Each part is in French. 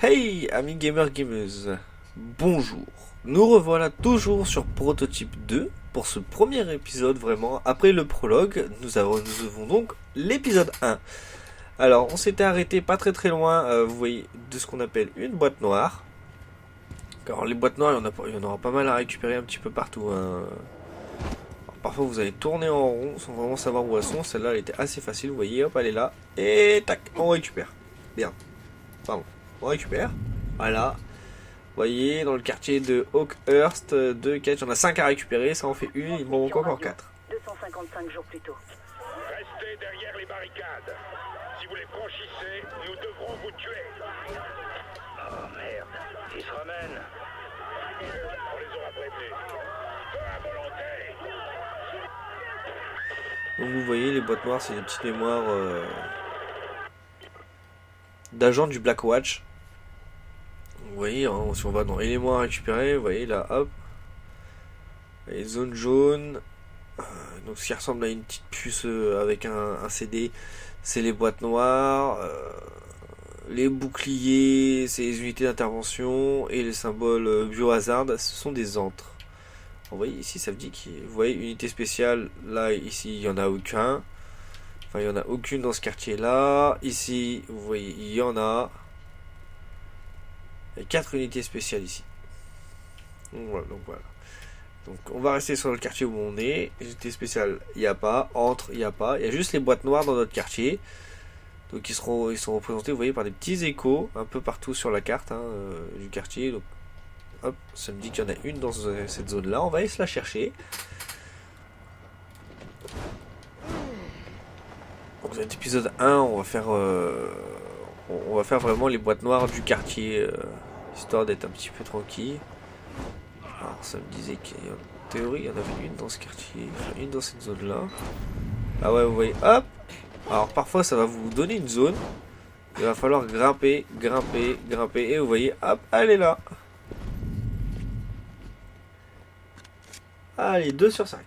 Hey amis gamers gameuses, bonjour. Nous revoilà toujours sur Prototype 2 pour ce premier épisode vraiment. Après le prologue, nous avons donc l'épisode 1. Alors on s'était arrêté pas très loin, vous voyez, de ce qu'on appelle une boîte noire. Alors les boîtes noires, il y en aura pas mal à récupérer un petit peu partout. Alors, parfois vous allez tourner en rond sans vraiment savoir où elles sont. Celle-là elle était assez facile, vous voyez, hop elle est là. Et tac, on récupère. Bien. Pardon. On récupère. Voilà. Vous voyez, dans le quartier de Oakhurst, 2 quêtes, j'en ai 5 à récupérer, ça en fait une, il m'en manque encore 4. 255 jours plus tôt. Restez derrière les barricades. Si vous les franchissez, nous devrons vous tuer. Oh merde, ils se ramènent. On les aura prévenus. Feu à volonté. Donc vous voyez, les boîtes noires, c'est des petites mémoires d'agents du Black Watch. Vous voyez, hein, si on va dans éléments à récupérer, vous voyez là, hop. Les zones jaunes. Donc ce qui ressemble à une petite puce avec un CD, c'est les boîtes noires. Les boucliers, c'est les unités d'intervention. Et les symboles biohazard, ce sont des antres. Vous voyez ici, ça veut dire que vous voyez, unité spéciale, là, ici, il n'y en a aucun. Enfin, il n'y en a aucune dans ce quartier-là. Ici, vous voyez, il y en a. Il y a 4 unités spéciales ici. Donc voilà. Donc on va rester sur le quartier où on est. Unités spéciales, il n'y a pas. Entre, il n'y a pas. Il y a juste les boîtes noires dans notre quartier. Donc ils sont représentés, vous voyez, par des petits échos un peu partout sur la carte du quartier. Donc hop, ça me dit qu'il y en a une dans cette zone-là. On va aller se la chercher. Donc dans cet épisode 1, on va faire vraiment les boîtes noires du quartier, histoire d'être un petit peu tranquille. Alors ça me disait qu'en théorie, il y en avait une dans ce quartier, enfin une dans cette zone-là. Ah ouais, vous voyez, hop. Alors parfois ça va vous donner une zone. Il va falloir grimper, et vous voyez, hop, elle est là. Allez, 2 sur 5.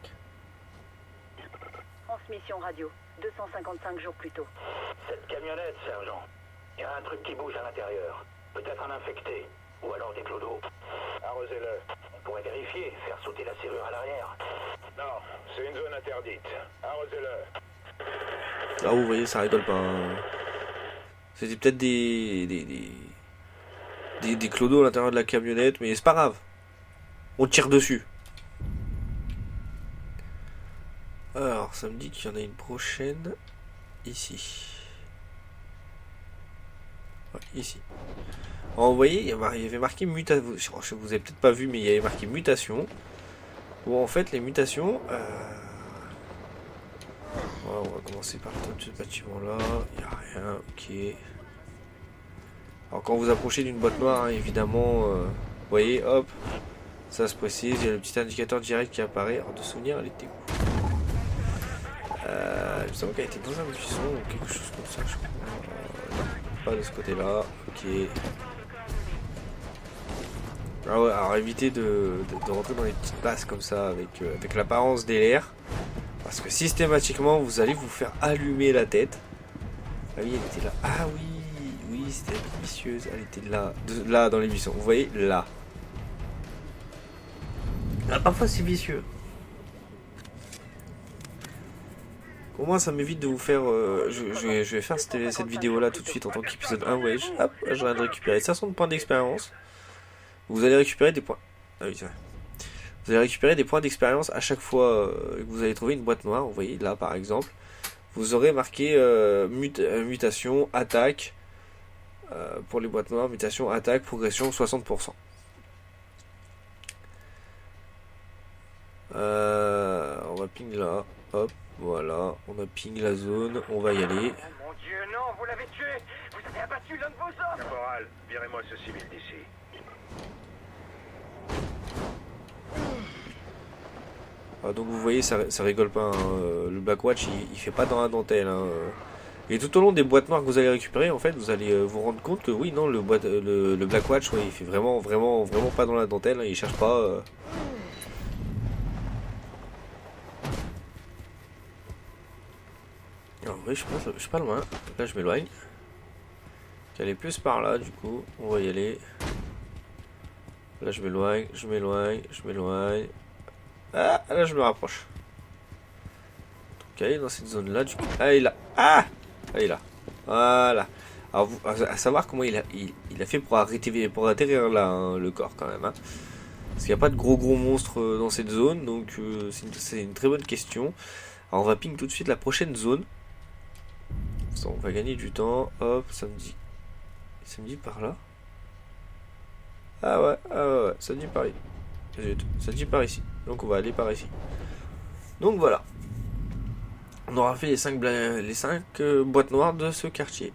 Transmission radio. 255 jours plus tôt. Cette camionnette, sergent. Il y a un truc qui bouge à l'intérieur. Peut-être un infecté. Ou alors des clodos. Arrosez-le. On pourrait vérifier, faire sauter la serrure à l'arrière. Non, c'est une zone interdite. Arrosez-le. Ah vous voyez, ça rigole pas. C'était peut-être des clodos à l'intérieur de la camionnette, mais c'est pas grave. On tire dessus. Alors, ça me dit qu'il y en a une prochaine ici. Ouais, ici. Alors, vous voyez, il y avait marqué mutation. Vous avez peut-être pas vu, mais il y avait marqué mutation. Où en fait, les mutations. Voilà, on va commencer par ce bâtiment-là. Il n'y a rien, ok. Alors, quand vous approchez d'une boîte noire, hein, évidemment, vous voyez, hop, ça se précise. Il y a le petit indicateur direct qui apparaît. Alors, de souvenir, elle était où? Il me semble qu'elle était dans un buisson ou quelque chose comme ça, je crois. Pas de ce côté-là, ok. Ah ouais, alors évitez de rentrer dans les petites passes comme ça avec l'apparence des l'air. Parce que systématiquement vous allez vous faire allumer la tête. Ah oui, elle était là. Ah oui, c'était vicieuse. Elle était là, là dans les buissons. Vous voyez, là. Ah, parfois c'est vicieux. Au moins ça m'évite de vous faire... je vais faire cette vidéo là tout de suite en tant qu'épisode 1. Ouais, hop, je viens de récupérer 500 points d'expérience. Vous allez récupérer des points. Ah oui, c'est vrai. Vous allez récupérer des points d'expérience à chaque fois que vous allez trouver une boîte noire. Vous voyez là par exemple. Vous aurez marqué mutation, attaque. Pour les boîtes noires, mutation, attaque, progression 60%. On va ping là. Hop. Voilà, on a ping la zone, on va y aller. Oh mon Dieu, non, vous l'avez tué. Vous avez abattu l'un de vos hommes. Caporal, virez-moi ce civil d'ici. Ah, donc vous voyez, ça rigole pas. Hein. Le Black Watch, il fait pas dans la dentelle. Hein. Et tout au long des boîtes noires que vous allez récupérer, en fait, vous allez vous rendre compte que oui, non, le Black Watch, ouais, il fait vraiment pas dans la dentelle. Hein. Il cherche pas. Alors oui, je suis pas loin. Là, je m'éloigne. qu'elle est plus par là, du coup. On va y aller. Là, je m'éloigne, je m'éloigne, je m'éloigne. Ah, là, je me rapproche. Donc, elle est dans cette zone-là, du coup. Ah, il est là. Ah, elle est là. Voilà. Alors, à savoir comment il a fait pour atterrir là, hein, le corps, quand même. Hein. Parce qu'il n'y a pas de gros monstres dans cette zone, donc c'est une très bonne question. Alors, on va ping tout de suite la prochaine zone. Ça, on va gagner du temps. Hop, ça me dit par là. Ah ouais, ça dit par ici. Ça dit par ici. Donc on va aller par ici. Donc voilà. On aura fait les 5 boîtes noires de ce quartier.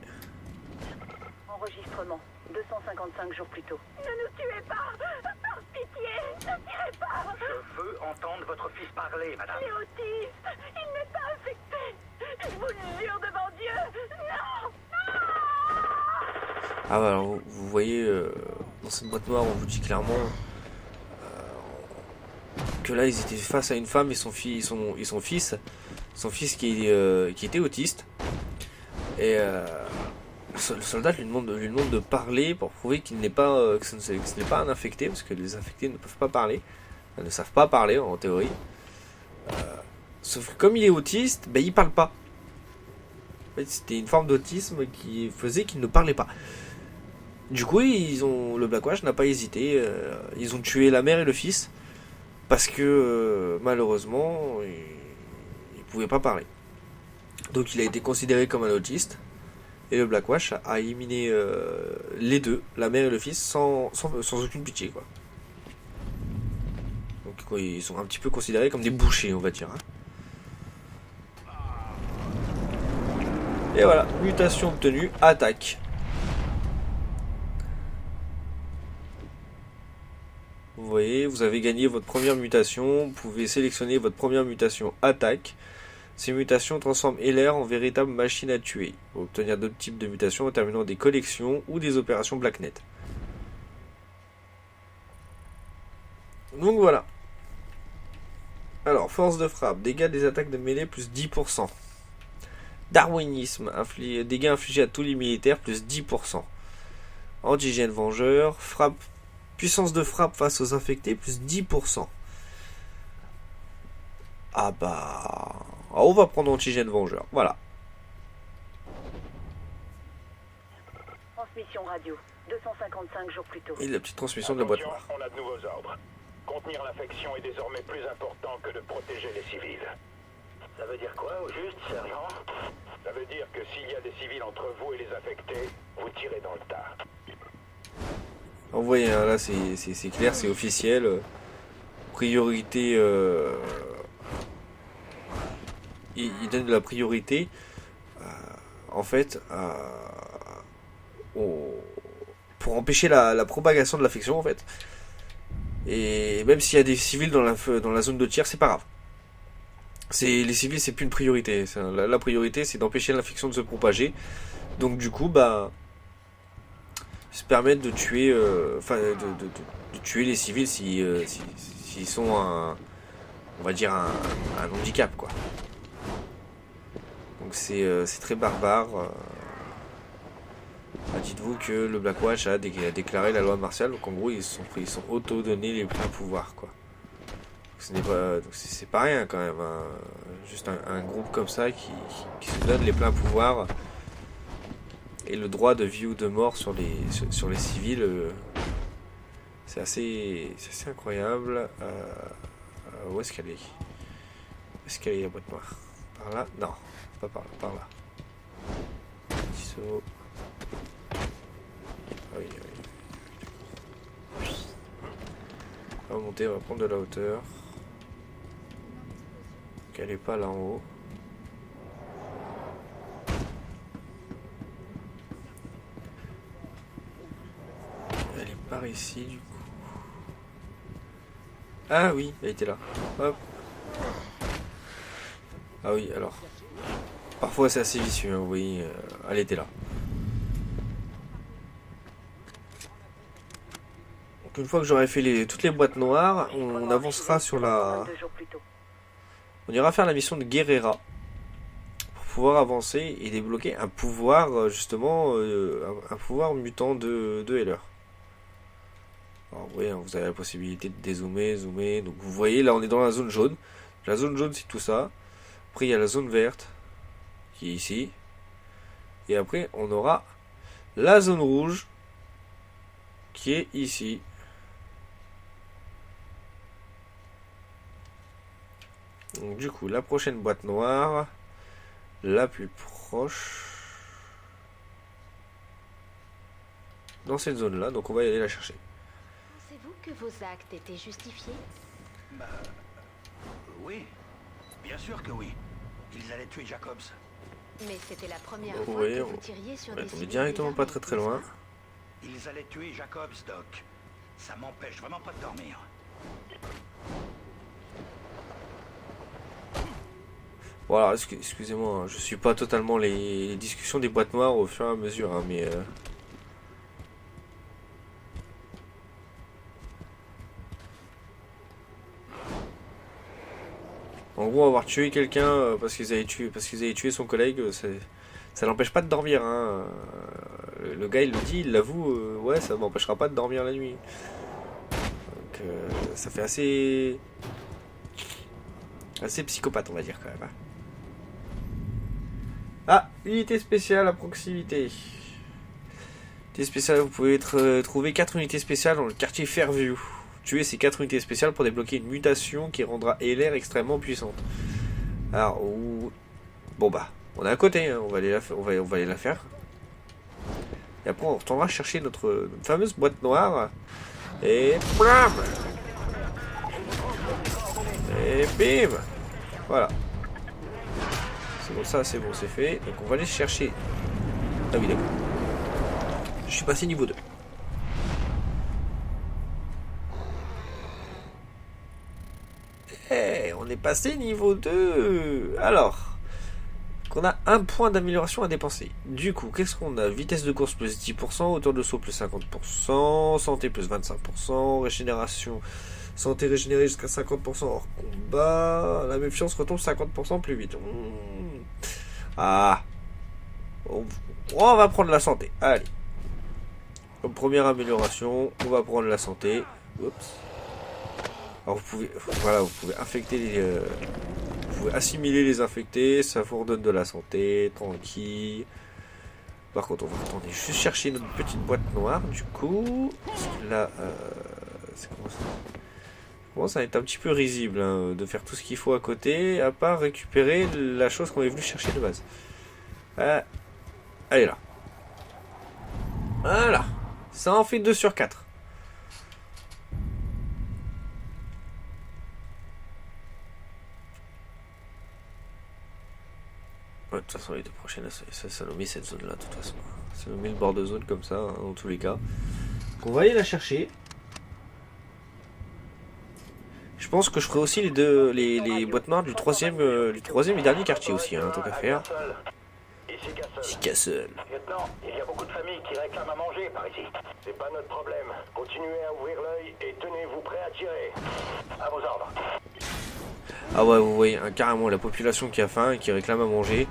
Enregistrement. 255 jours plus tôt. Ne nous tuez pas! Par pitié! Ne tirez pas! Je veux entendre votre fils parler, madame. Il est autiste! Il n'est pas infecté! Je vous le jure devant Dieu! Non! Ah bah alors vous voyez dans cette boîte noire on vous dit clairement que là ils étaient face à une femme et son fils qui était autiste et le soldat lui demande de parler pour prouver qu'il n'est pas que ce n'est pas un infecté parce que les infectés ne peuvent pas parler, ne savent pas parler en théorie, sauf que comme il est autiste ben il parle pas. En fait, c'était une forme d'autisme qui faisait qu'il ne parlait pas. Du coup, le Blackwatch n'a pas hésité. Ils ont tué la mère et le fils parce que malheureusement, il pouvait pas parler. Donc, il a été considéré comme un autiste et le Blackwatch a éliminé les deux, la mère et le fils, sans aucune pitié, quoi. Donc, quoi, ils sont un petit peu considérés comme des bouchers, on va dire. Hein. Et voilà, mutation obtenue, attaque. Vous voyez, vous avez gagné votre première mutation. Vous pouvez sélectionner votre première mutation attaque. Ces mutations transforment Heller en véritable machine à tuer. Vous obtenir d'autres types de mutations en terminant des collections ou des opérations Blacknet. Donc voilà. Alors, force de frappe, dégâts des attaques de mêlée plus 10%. Darwinisme, dégâts infligés à tous les militaires plus 10%. Antigène vengeur, puissance de frappe face aux infectés plus 10%. Ah bah... on va prendre antigène vengeur, voilà. Transmission radio. 255 jours plus tôt. Et la petite transmission de la boîte noire. On a de nouveaux ordres. Contenir l'infection est désormais plus important que de protéger les civils. Ça veut dire quoi au juste, sergent? Ça veut dire que s'il y a des civils entre vous et les infectés, vous tirez dans le tas. Vous voyez, hein, là c'est clair, c'est officiel. Priorité... il donne de la priorité en fait pour empêcher la propagation de l'infection en fait. Et même s'il y a des civils dans la zone de tir, c'est pas grave. Les civils, c'est plus une priorité. La priorité, c'est d'empêcher l'infection de se propager. Donc du coup, bah, se permettre de tuer, de tuer les civils s'ils sont on va dire un handicap, quoi. Donc c'est très barbare. Dites-vous que le Blackwatch a déclaré la loi martiale, donc en gros ils sont auto-donnés les pleins pouvoirs, quoi. C'est pas rien quand même, hein. Juste un groupe comme ça qui se donne les pleins pouvoirs et le droit de vie ou de mort sur les civils. C'est assez incroyable. Où est-ce qu'elle est? Où est-ce qu'elle est la boîte noire? Par là? Non, pas par là, par là. Petit saut. Ah oui, oui. On va monter, on va prendre de la hauteur. Donc elle est pas là en haut. Elle est par ici du coup. Ah oui, elle était là. Hop. Ah oui, alors. Parfois c'est assez vicieux, hein, vous voyez, elle était là. Donc une fois que j'aurai fait toutes les boîtes noires, on avancera sur la... On ira faire la mission de Guerrera. Pour pouvoir avancer et débloquer un pouvoir, justement, un pouvoir mutant de Heller. Alors, oui, hein, vous avez la possibilité de dézoomer, zoomer. Donc, vous voyez, là, on est dans la zone jaune. La zone jaune, c'est tout ça. Après, il y a la zone verte, qui est ici. Et après, on aura la zone rouge, qui est ici. Donc, du coup, la prochaine boîte noire, la plus proche, dans cette zone-là. Donc, on va y aller la chercher. Pensez-vous que vos actes étaient justifiés? Oui. Bien sûr que oui. Ils allaient tuer Jacobs. Mais c'était la première Vous fois voyez, que vous tiriez sur on des est tombé civils directement pas désarmés, très loin. n'est-ce pas? Ils allaient tuer Jacobs, Doc. Ça m'empêche vraiment pas de dormir. Voilà, excusez-moi, hein, je suis pas totalement les discussions des boîtes noires au fur et à mesure, hein, mais... En gros, avoir tué quelqu'un parce qu'ils avaient tué son collègue, ça l'empêche pas de dormir. Hein. Le gars, il le dit, il l'avoue, ouais, ça m'empêchera pas de dormir la nuit. Donc, ça fait assez psychopathe, on va dire quand même. Hein. Ah, unité spéciale à proximité. Unité spéciale, vous pouvez trouver 4 unités spéciales dans le quartier Fairview. Tuer ces 4 unités spéciales pour débloquer une mutation qui rendra Heller extrêmement puissante. Alors, bon bah, on est à côté, hein, on va aller la faire. Et après, on retournera chercher notre fameuse boîte noire. Et blam! Et bim! Voilà. C'est bon, ça, c'est bon, c'est fait. Donc, on va aller chercher. Ah oui, d'accord. Je suis passé niveau 2. On est passé niveau 2. Alors, qu'on a un point d'amélioration à dépenser. Du coup, qu'est-ce qu'on a? Vitesse de course plus 10%, hauteur de saut plus 50%, santé plus 25%, régénération, santé régénérée jusqu'à 50% hors combat, la méfiance retombe 50% plus vite. Ah, on va prendre la santé. Allez. Comme première amélioration, on va prendre la santé. Oups. Alors vous pouvez infecter vous pouvez assimiler les infectés, ça vous redonne de la santé, tranquille. Par contre, on va retourner juste chercher notre petite boîte noire, du coup. Là, ça commence à être un petit peu risible, hein, de faire tout ce qu'il faut à côté, à part récupérer la chose qu'on est venu chercher de base. Elle est là. Voilà. Ça en fait 2 sur 4. De toute façon, les deux prochaines, ça nommé cette zone-là, de toute façon. Ça nommé le bord de zone comme ça, hein, dans tous les cas. Donc on va aller la chercher. Je pense que je ferai aussi les boîtes noires du troisième et dernier quartier aussi, hein, tant qu'à faire. Ici Castle. Lieutenant, il y a beaucoup de familles qui réclament à manger par ici. C'est pas notre problème. Continuez à ouvrir l'œil et tenez-vous prêts à tirer. À vos ordres. Ah ouais, vous voyez, hein, carrément la population qui a faim et qui réclame à manger.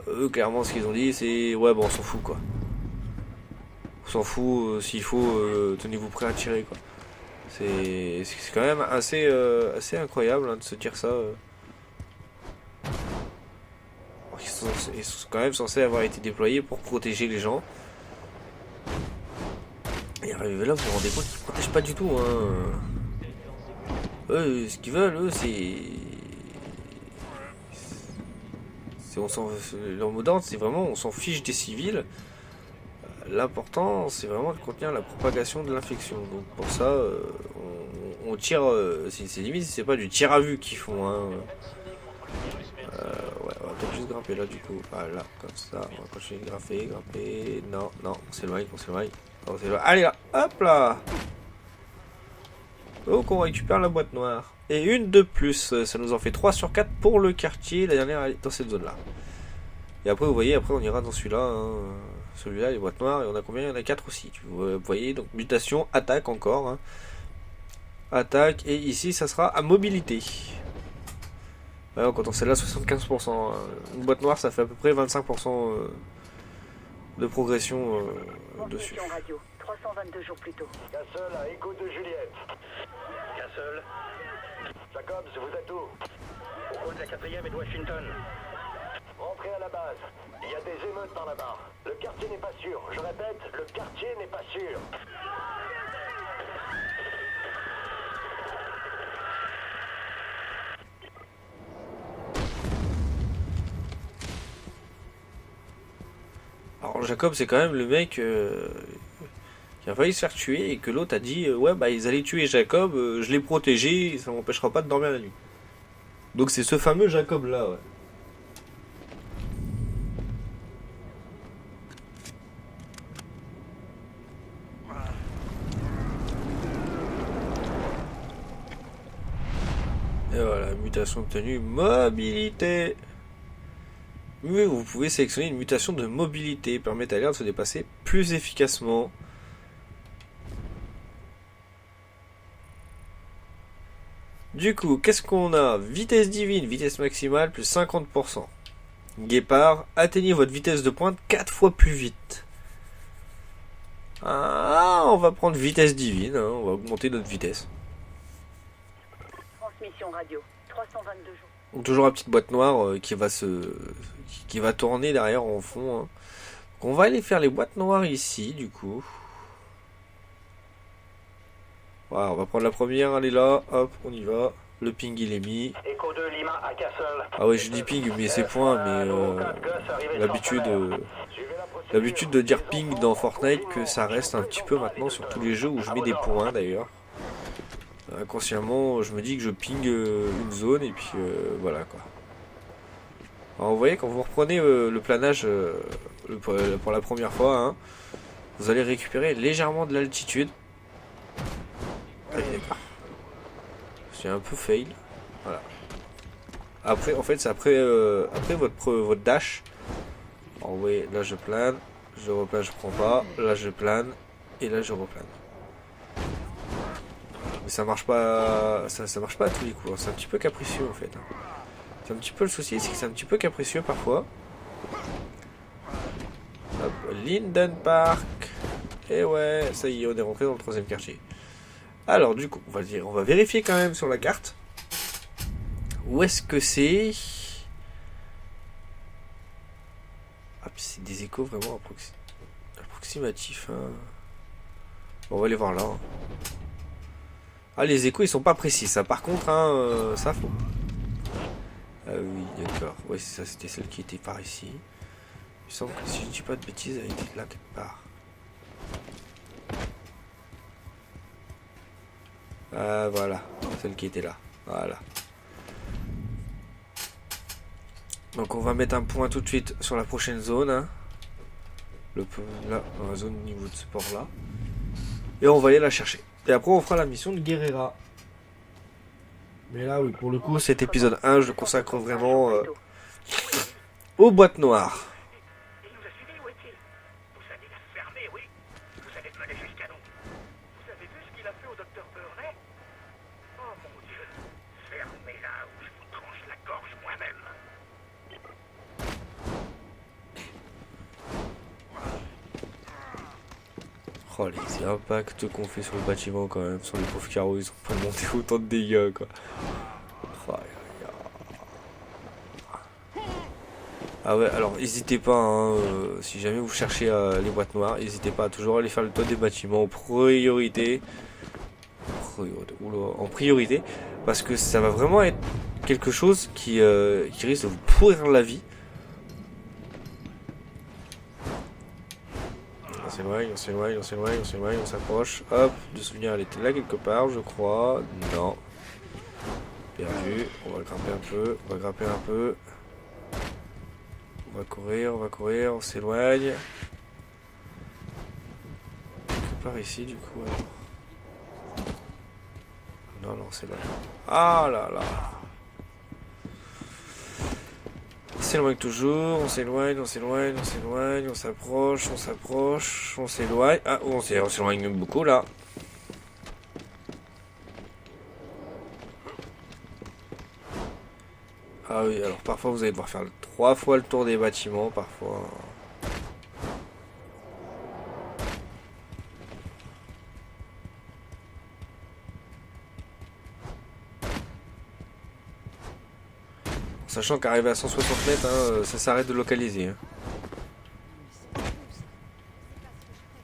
Eux, clairement, ce qu'ils ont dit, c'est ouais, bon, on s'en fout, quoi. On s'en fout, s'il faut, tenez-vous prêts à tirer, quoi. C'est quand même assez incroyable, hein, de se dire ça. Ils sont quand même censés avoir été déployés pour protéger les gens. Et arrivé là, vous vous rendez compte qu'ils ne protègent pas du tout, hein. Eux, ce qu'ils veulent, eux, leur mot d'ordre, c'est vraiment, on s'en fiche des civils. L'important, c'est vraiment de contenir la propagation de l'infection. Donc pour ça, on tire. C'est limite, c'est pas du tir à vue qu'ils font. Hein. Ouais, on va peut-être juste grimper là du coup. Voilà, comme ça. On va continuer de grimper. Non, on s'éloigne. Allez là, hop là. Donc on récupère la boîte noire. Et une de plus, ça nous en fait 3 sur 4 pour le quartier, la dernière dans cette zone là. Et après vous voyez, on ira dans celui-là, hein. Celui-là, les boîtes noires, et on a combien? Il y en a 4 aussi. Vous voyez, donc mutation, attaque encore. Hein. Attaque, et ici ça sera à mobilité. Ouais, quand on sait là 75%. Une boîte noire, ça fait à peu près 25% de progression dessus. Transmission radio, 322 jours plus tôt. Castle à écho de Juliette. Castle. Jacobs, vous êtes où? Au coin de la 4e et de Washington. Rentrez à la base. Il y a des émeutes par là-bas. Le quartier n'est pas sûr. Je répète, le quartier n'est pas sûr. Alors Jacob, c'est quand même le mec qui a failli se faire tuer et que l'autre a dit ouais bah ils allaient tuer Jacob, je l'ai protégé, ça m'empêchera pas de dormir la nuit. Donc c'est ce fameux Jacob là, ouais. Et voilà, mutation obtenue, mobilité. Oui, vous pouvez sélectionner une mutation de mobilité, permettre à l'air de se déplacer plus efficacement. Du coup, qu'est-ce qu'on a? Vitesse divine, vitesse maximale, plus 50%. Guépard, atteignez votre vitesse de pointe 4 fois plus vite. Ah, on va prendre vitesse divine, hein, on va augmenter notre vitesse. Transmission radio, 322 jours. Donc toujours la petite boîte noire qui va tourner derrière en fond. Hein. Donc on va aller faire les boîtes noires ici, du coup. Voilà, on va prendre la première, elle est là, hop, on y va. Le ping il est mis. Écho de Lima à Castle. Ah ouais, je dis ping, mais c'est point, mais l'habitude de dire ping dans Fortnite, que ça reste un petit peu maintenant sur tous les jeux où je mets des points d'ailleurs. Inconsciemment, je me dis que je ping une zone et puis voilà quoi. Alors, vous voyez, quand vous reprenez le planage pour la première fois, hein, vous allez récupérer légèrement de l'altitude. Ah, d'accord. C'est un peu fail. Voilà. Après, en fait, c'est après votre dash. Alors, vous voyez, là je plane, je replane, je prends pas. Là je plane et là je replane. Mais ça marche pas, ça marche pas à tous les coups. C'est un petit peu capricieux en fait. C'est un petit peu le souci, c'est que c'est un petit peu capricieux parfois. Hop, Linden Park. Et ouais, ça y est, on est rentré dans le 3e quartier. Alors du coup, on va vérifier quand même sur la carte. Où est-ce que c'est? Ah, puis c'est des échos vraiment approximatifs. Hein. Bon, on va aller voir là. Hein. Ah, les échos ils sont pas précis, ça par contre, hein, ça faut. Ah oui, d'accord. Ouais, c'est ça, c'était celle qui était par ici. Il me semble que si je dis pas de bêtises, elle était là quelque part. Ah, voilà, celle qui était là. Voilà. Donc on va mettre un point tout de suite sur la prochaine zone. Hein. Là, dans la zone niveau de sport là. Et on va aller la chercher. Et après on fera la mission de Guerrera. Mais là oui, pour le coup cet épisode 1 je le consacre vraiment aux boîtes noires. Il nous a suivis, où est-il? Vous allez la fermer, oui. Vous allez mener jusqu'à nous. Vous avez vu ce qu'il a fait au docteur Burney? Oh mon Dieu. Fermez-la ou je vous tranche la gorge moi-même. Oh les impacts qu'on fait sur le bâtiment quand même, sur les pauvres carreaux, ils ont pas monté autant de dégâts quoi. Oh, ah ouais, alors n'hésitez pas, hein, si jamais vous cherchez les boîtes noires, n'hésitez pas à toujours aller faire le toit des bâtiments en priorité. En priorité, parce que ça va vraiment être quelque chose qui risque de vous pourrir la vie. On s'éloigne, on s'approche. Hop, de souvenir, elle était là quelque part, je crois. Non. Perdu. On va grimper un peu. On va courir, on s'éloigne. Quelque part ici, du coup. Alors. Non, on s'éloigne. Ah là là. On s'éloigne toujours, on s'éloigne, on s'approche, on s'éloigne. Ah, on s'éloigne beaucoup là. Ah oui, alors parfois vous allez devoir faire 3 fois le tour des bâtiments, parfois. Sachant qu'arriver à 160 mètres, hein, ça s'arrête de localiser. Hein.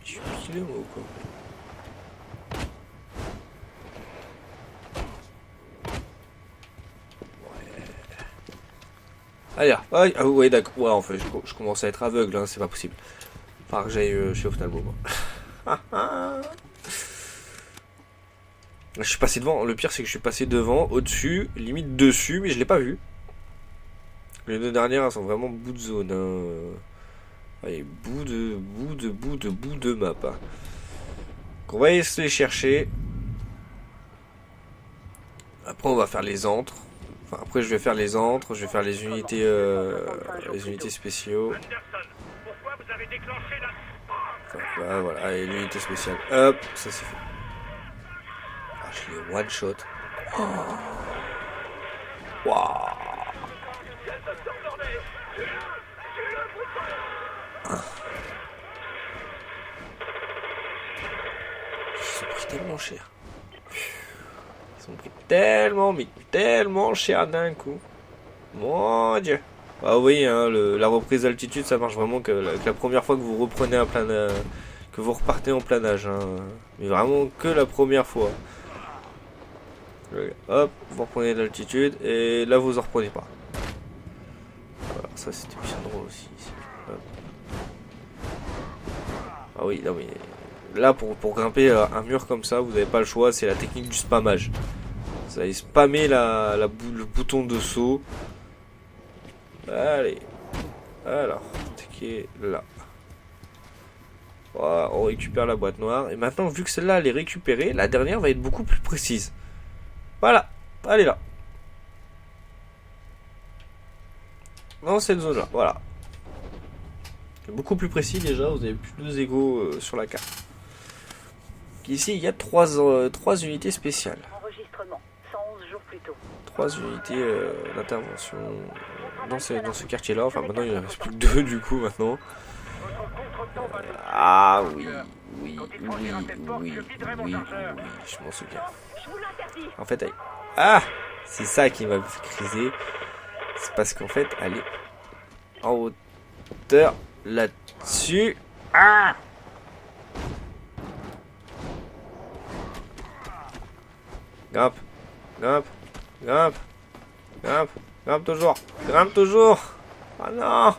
Je suis pilé moi ou quoi? Allez, ah ouais, d'accord. Ouais, en fait, je commence à être aveugle, hein, c'est pas possible. Faut que j'aille chez Ophtalmo, moi. Je suis passé devant. Le pire, c'est que je suis passé devant, au-dessus, limite dessus, mais je l'ai pas vu. Les deux dernières, elles sont vraiment bout de zone. Hein. Allez, bout de map. Hein. Donc on va essayer de les chercher. Après, on va faire les antres. Enfin, après, je vais faire les antres, je vais faire les unités spéciaux. Enfin, là, voilà, et l'unité spéciale. Hop, ça c'est fait. Ah, je l'ai one shot. Oh. Waouh. Ils ont pris tellement cher. Ils ont pris tellement, mais tellement cher d'un coup. Mon Dieu. Ah oui, hein, la reprise d'altitude, ça marche vraiment que la première fois que vous reprenez un planage, que vous repartez en planage. Hein. Mais vraiment que la première fois. Hop, vous reprenez de l'altitude et là vous en reprenez pas. Alors ça c'était bien drôle aussi. Hop. Ah oui, non mais là pour grimper un mur comme ça, vous n'avez pas le choix, c'est la technique du spammage. Vous allez spammer le bouton de saut. Allez. Alors, qui est là. Voilà, on récupère la boîte noire. Et maintenant, vu que celle-là elle est récupérée, la dernière va être beaucoup plus précise. Voilà, elle est là. Dans cette zone-là, voilà. C'est beaucoup plus précis déjà, vous avez plus de égaux sur la carte. Ici, il y a 3 unités spéciales. Enregistrement, 111 jours plus tôt. 3 unités d'intervention dans ce quartier-là. Enfin, maintenant, il ne reste plus que 2 du coup, maintenant. Ah oui, oui, je m'en souviens. En fait, c'est ça qui m'a fait criser. C'est parce qu'en fait, elle est en hauteur là-dessus. Ah! Grimpe, grimpe, grimpe, grimpe, grimpe toujours, grimpe toujours. Ah non!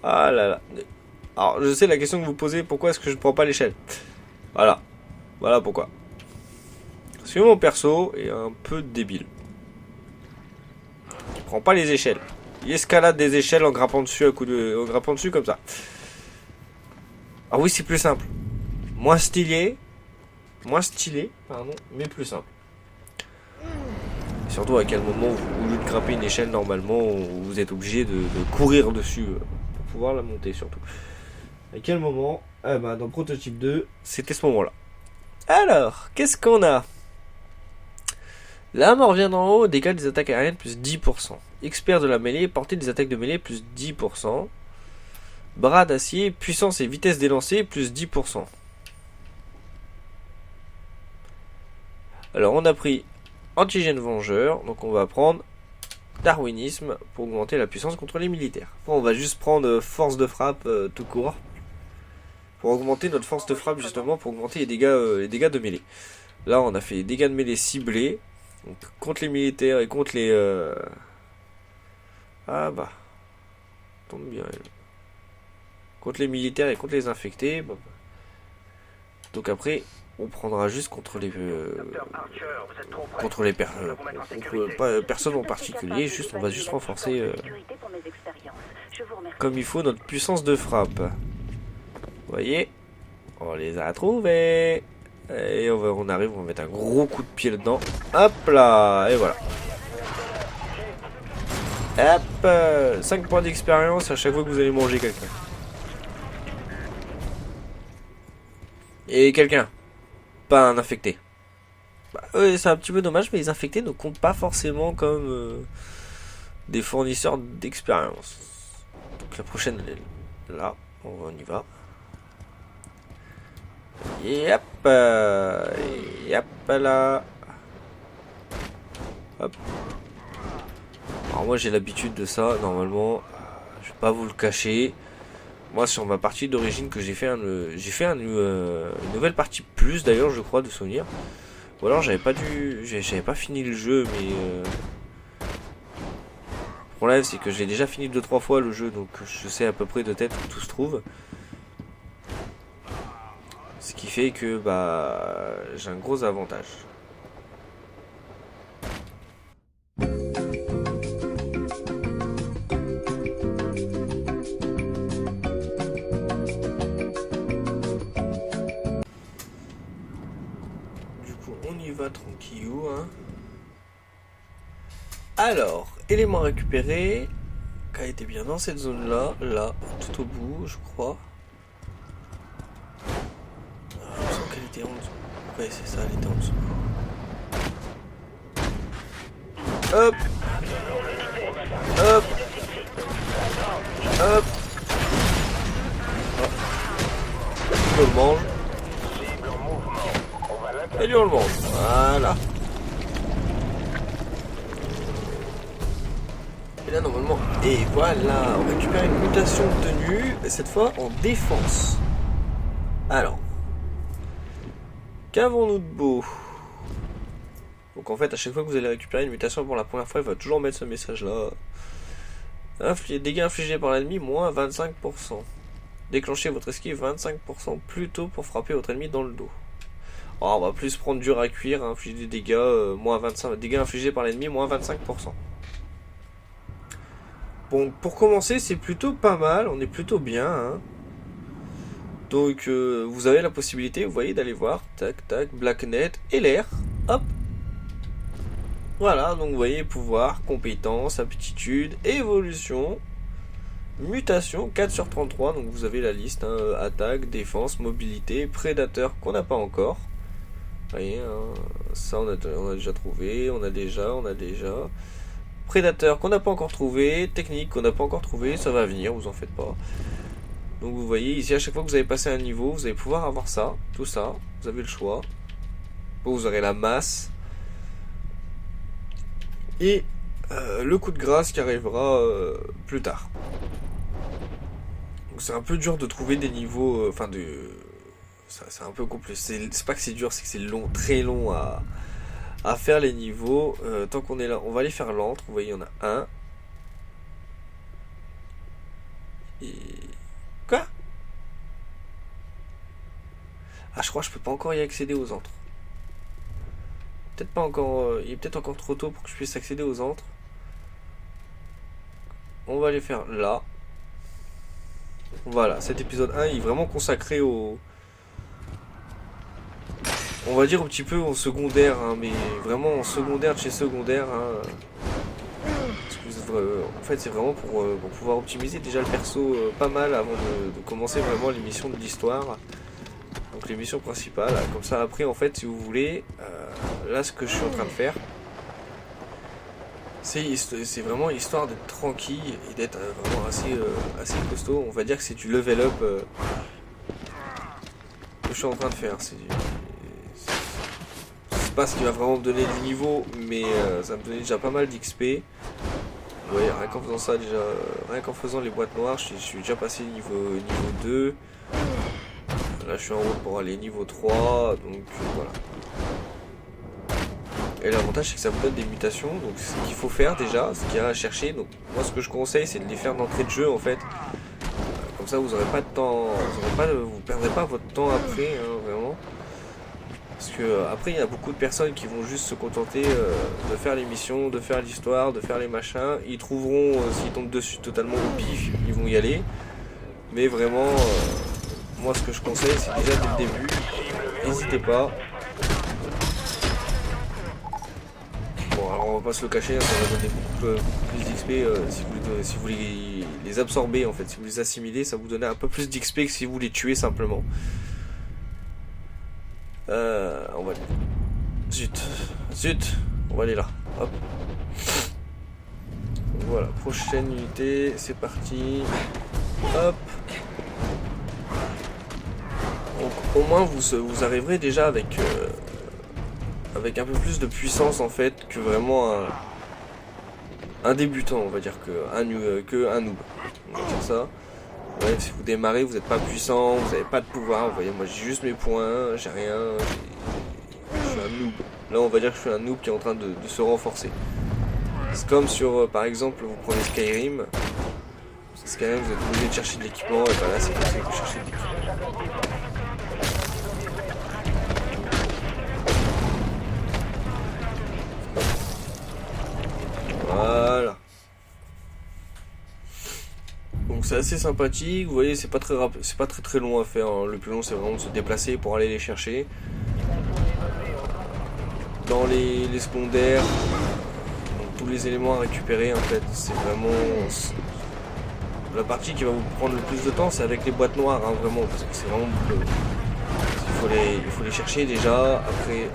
Ah là là. Alors, je sais la question que vous posez, pourquoi est-ce que je ne prends pas l'échelle? Voilà. Voilà pourquoi. Parce que mon perso est un peu débile. Il prend pas les échelles. Il escalade des échelles en grimpant dessus en grimpant dessus comme ça. Ah oui, c'est plus simple. Moins stylé, pardon, mais plus simple. Et surtout à quel moment, au lieu de grimper une échelle, normalement, vous êtes obligé de courir dessus pour pouvoir la monter surtout. À quel moment? Ah bah dans Prototype 2, c'était ce moment-là. Alors, qu'est-ce qu'on a? La mort vient d'en haut, dégâts des attaques aériennes plus 10%. Expert de la mêlée, portée des attaques de mêlée plus 10%. Bras d'acier, puissance et vitesse des lancers plus 10%. Alors on a pris antigène vengeur, donc on va prendre darwinisme pour augmenter la puissance contre les militaires. Bon, on va juste prendre force de frappe tout court. Pour augmenter notre force de frappe justement, pour augmenter les dégâts de mêlée. Là on a fait les dégâts de mêlée ciblés. Donc, contre les militaires et contre les... Ah bah... Tombe bien elle. Contre les militaires et contre les infectés. Bah. Donc après, on prendra juste contre les... contre les personnes en particulier. Juste, on va juste renforcer... comme il faut notre puissance de frappe. Vous voyez? On les a trouvés. Et on arrive, on va mettre un gros coup de pied dedans. Hop là, et voilà. Hop, 5 points d'expérience à chaque fois que vous allez manger quelqu'un. Et quelqu'un. Pas un infecté. Ouais, c'est un petit peu dommage, mais les infectés ne comptent pas forcément comme des fournisseurs d'expérience. Donc la prochaine, elle est là. On y va. Et hop là. Hop. Alors moi j'ai l'habitude de ça, normalement. Je vais pas vous le cacher. Moi sur ma partie d'origine que j'ai fait une nouvelle partie plus d'ailleurs je crois de souvenir. Ou alors j'avais pas fini le jeu mais le problème c'est que j'ai déjà fini 2-3 fois le jeu donc je sais à peu près de tête où tout se trouve. Ce qui fait que bah j'ai un gros avantage. Du coup on y va tranquillou hein. Alors, élément récupéré. Qu'elle était bien dans cette zone là, tout au bout je crois. Il me semble qu'elle était en dessous. Ouais, c'est ça, elle était en dessous. Hop. Hop. Hop. Oh. On le mange. Et lui on le mange. Voilà. Et là normalement. Et voilà, on récupère une mutation de tenue. Cette fois en défense. Alors. Qu'avons-nous de beau? Donc en fait à chaque fois que vous allez récupérer une mutation pour la première fois, il va toujours mettre ce message là. Dégâts infligés par l'ennemi, moins 25%. Déclenchez votre esquive 25% plus tôt pour frapper votre ennemi dans le dos. Alors, on va plus prendre dur à cuire, infliger des dégâts, moins 25. Dégâts infligés par l'ennemi, moins 25%. Bon, pour commencer, c'est plutôt pas mal, on est plutôt bien, hein. Donc vous avez la possibilité, vous voyez, d'aller voir, tac, tac, Blacknet et l'air, hop. Voilà, donc vous voyez, pouvoir, compétences, aptitude, évolution, mutation, 4 sur 33, donc vous avez la liste, hein, attaque, défense, mobilité, prédateur qu'on n'a pas encore. Vous voyez, hein, ça on a déjà trouvé, on a déjà. Prédateur qu'on n'a pas encore trouvé, technique qu'on n'a pas encore trouvé, ça va venir, vous en faites pas. Donc vous voyez ici à chaque fois que vous avez passé un niveau, vous allez pouvoir avoir ça, tout ça, vous avez le choix. Bon, vous aurez la masse. Et le coup de grâce qui arrivera plus tard. Donc c'est un peu dur de trouver des niveaux, c'est un peu compliqué. C'est pas que c'est dur, c'est que c'est long, très long à faire les niveaux. Tant qu'on est là, on va aller faire l'antre. Vous voyez, il y en a un. Et... Quoi? Ah, je crois que je peux pas encore y accéder aux antres. Peut-être pas encore. Il est peut-être encore trop tôt pour que je puisse accéder aux antres. On va les faire là. Voilà, cet épisode 1 il est vraiment consacré au... On va dire un petit peu en secondaire, hein, mais vraiment en secondaire de chez secondaire. Hein. En fait, c'est vraiment pour pouvoir optimiser déjà le perso pas mal avant de commencer vraiment l'émission de l'histoire. Donc l'émission principale. Comme ça, après, en fait, si vous voulez, là, ce que je suis en train de faire, c'est vraiment histoire d'être tranquille et d'être vraiment assez costaud. On va dire que c'est du level up que je suis en train de faire. C'est pas ce qui va vraiment me donner du niveau, mais ça me donnait déjà pas mal d'XP. Vous voyez, rien qu'en faisant ça déjà, rien qu'en faisant les boîtes noires, je suis déjà passé niveau 2. Là je suis en route pour aller niveau 3, donc voilà. Et l'avantage c'est que ça vous donne des mutations, donc c'est ce qu'il faut faire déjà, ce qu'il y a à chercher. Donc moi ce que je conseille c'est de les faire d'entrée de jeu en fait. Comme ça vous aurez pas de temps, vous perdrez pas votre temps après, hein, vraiment. Parce que après il y a beaucoup de personnes qui vont juste se contenter de faire les missions, de faire l'histoire, de faire les machins. Ils trouveront, s'ils tombent dessus totalement au pif, ils vont y aller. Mais vraiment, moi ce que je conseille c'est déjà dès le début, n'hésitez pas. Bon alors on va pas se le cacher, hein, ça va donner beaucoup plus d'XP si vous les absorbez en fait, si vous les assimilez, ça vous donne un peu plus d'XP que si vous les tuez simplement. On va Zut, on va aller là, hop. Voilà, prochaine unité, c'est parti, hop. Donc au moins vous arriverez déjà avec un peu plus de puissance en fait que vraiment un débutant, on va dire, que un noob. On va dire ça. Ouais, si vous démarrez, vous n'êtes pas puissant, vous n'avez pas de pouvoir. Vous voyez, moi j'ai juste mes points, j'ai rien. Je suis un noob. Là, on va dire que je suis un noob qui est en train de se renforcer. C'est comme sur, par exemple, vous prenez Skyrim. Skyrim, vous êtes obligé de chercher de l'équipement, et voilà, c'est comme ça que vous cherchez de l'équipement. Voilà. Donc c'est assez sympathique, vous voyez, c'est pas très long à faire, hein. Le plus long c'est vraiment de se déplacer pour aller les chercher. Dans les secondaires, donc tous les éléments à récupérer en fait, c'est vraiment la partie qui va vous prendre le plus de temps, c'est avec les boîtes noires, hein, vraiment, parce que c'est vraiment il faut les chercher déjà, après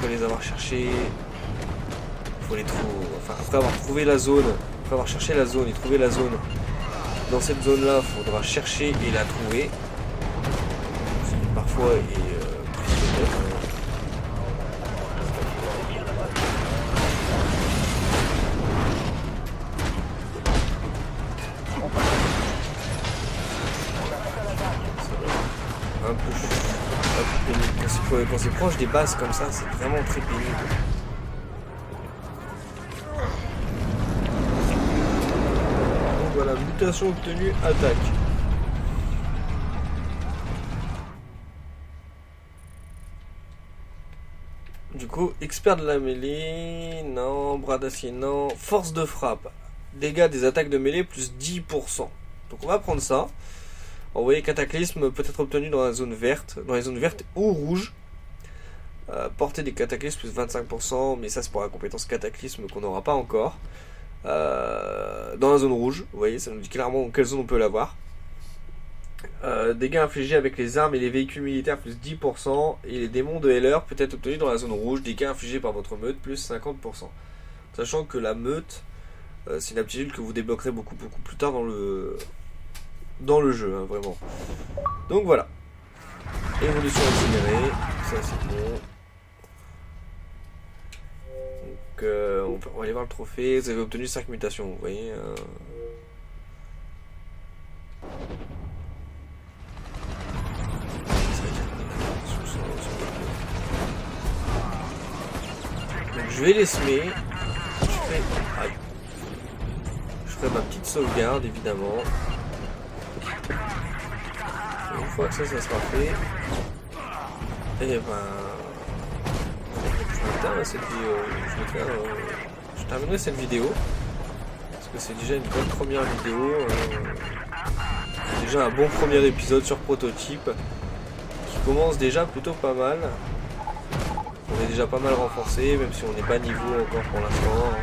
les avoir cherchés, il faut les trouver, enfin après avoir trouvé la zone, après avoir cherché la zone et trouvé la zone. Dans cette zone là, il faudra chercher et la trouver. Ce qui parfois est un peu pénible. Quand c'est proche des bases comme ça, c'est vraiment très pénible. Voilà, mutation obtenue, attaque. Du coup, expert de la mêlée, non, bras d'acier, non, force de frappe, dégâts des attaques de mêlée plus 10%. Donc on va prendre ça. Envoyer cataclysme peut être obtenu dans la zone verte, dans les zones vertes ou rouges. Portée des cataclysmes plus 25%, mais ça c'est pour la compétence cataclysme qu'on n'aura pas encore. Dans la zone rouge, vous voyez, ça nous dit clairement dans quelle zone on peut l'avoir. Dégâts infligés avec les armes et les véhicules militaires plus 10%, et les démons de Heller peut être obtenus dans la zone rouge. Dégâts infligés par votre meute plus 50%. Sachant que la meute, c'est une aptitude que vous débloquerez beaucoup plus tard dans le jeu, hein, vraiment. Donc voilà. Évolution accélérée, ça c'est bon. Donc on va aller voir le trophée. Vous avez obtenu 5 mutations, vous voyez. Donc je vais les semer. Je ferai ma petite sauvegarde évidemment. Et une fois que ça sera fait, et je terminerai cette vidéo parce que c'est déjà une bonne première vidéo, déjà un bon premier épisode sur Prototype qui commence déjà plutôt pas mal. On est déjà pas mal renforcé, même si on n'est pas niveau encore pour l'instant, hein.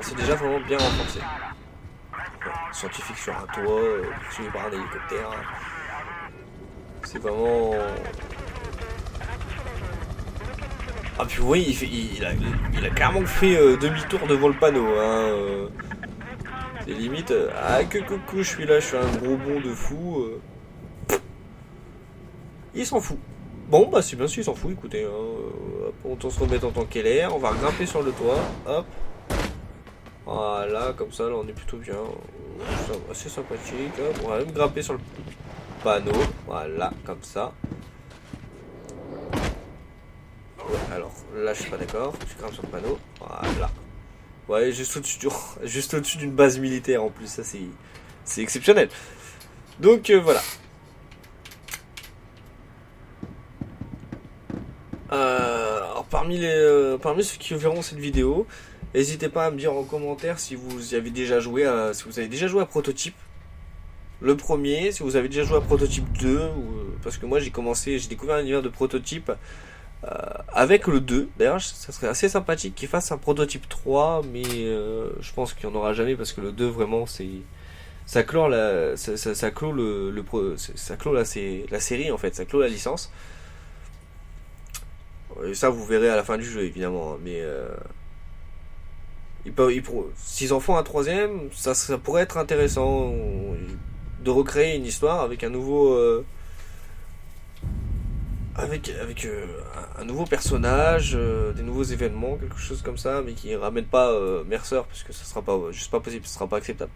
C'est déjà vraiment bien renforcé. Scientifique sur un toit, suivi par un hélicoptère, c'est vraiment... Ah puis vous voyez, il a clairement fait demi-tour devant le panneau, hein. C'est limite, ah que coucou, je suis là, je suis un gros bond de fou. Il s'en fout. Bon bah c'est bien s'il s'en fout, écoutez, hein. On se remet en tant qu'LR, on va grimper sur le toit, hop. Voilà, comme ça là on est plutôt bien. C'est sympathique, hop. On va même grimper sur le panneau, voilà, comme ça. Ouais, alors là je suis pas d'accord, je grimpe sur le panneau, voilà. Ouais, juste au-dessus d'une base militaire en plus, ça c'est exceptionnel. Donc voilà. Alors parmi ceux qui verront cette vidéo, n'hésitez pas à me dire en commentaire si vous avez déjà joué à Prototype. Le premier, si vous avez déjà joué à Prototype 2, parce que moi j'ai découvert l'univers de Prototype avec le 2. D'ailleurs, ça serait assez sympathique qu'ils fassent un Prototype 3, mais je pense qu'il n'y en aura jamais parce que le 2 vraiment ça clôt la série en fait, ça clôt la licence. Et ça, vous verrez à la fin du jeu, évidemment. Mais s'ils en font un troisième, ça pourrait être intéressant de recréer une histoire avec un nouveau... avec un nouveau personnage, des nouveaux événements, quelque chose comme ça, mais qui ramène pas Mercer, parce que ça sera pas juste pas possible, ce sera pas acceptable.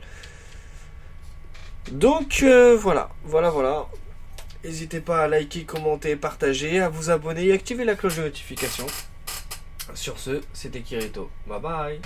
Donc voilà. N'hésitez pas à liker, commenter, partager, à vous abonner et activer la cloche de notification. Sur ce, c'était Kirito. Bye bye.